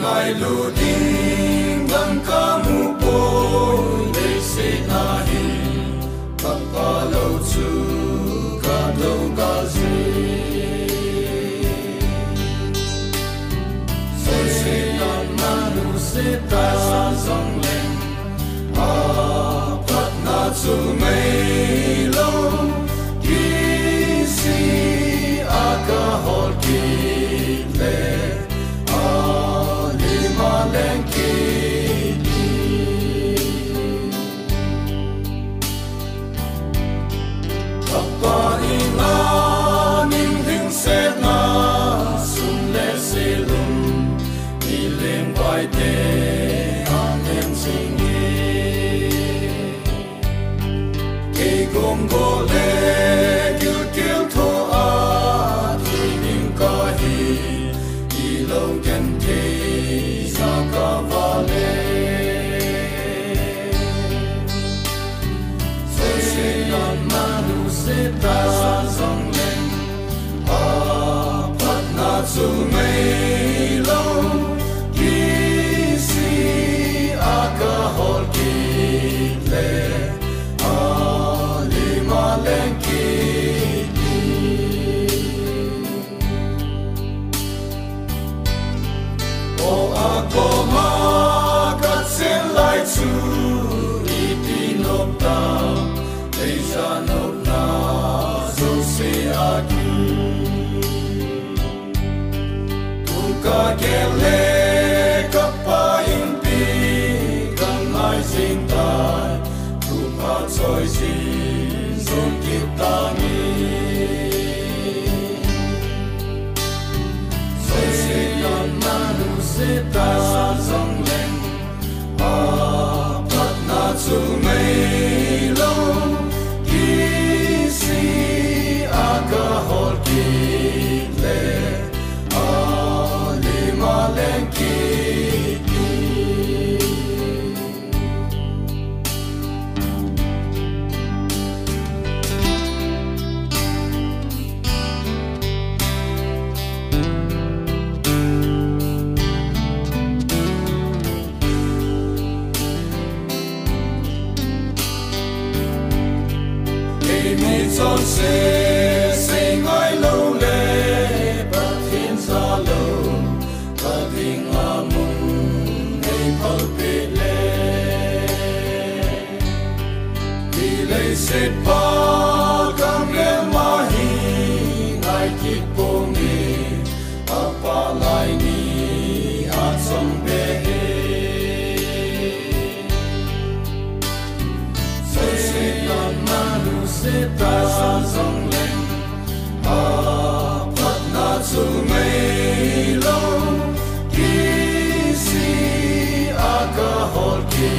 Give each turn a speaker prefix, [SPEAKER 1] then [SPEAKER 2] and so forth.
[SPEAKER 1] Ai lu ding bang kamu poi dei se nahi kapalo chu kado gazi so se nan manu se ta song len a pat na chu mei lo ki si aga hol ki le Su mei lo ki si aga hol ki le a li ma len ki o a ko ma ka sen lai chu i ti no ta le sa no na so se a ki Kele kapa impi kan ai sing tai tu pa choi sin sun kita ni so se nan manu se ta song len a pat na chu mei lo ki si aga hol ki le Son se sing ai lo le pat hin sa lo pat ding amun ei pal pe le di le set pa kam le ma hi ai kit po mi apa lai ni a song be so se nan manu se ta song len a pat na chu mei lo ki si aga hol ki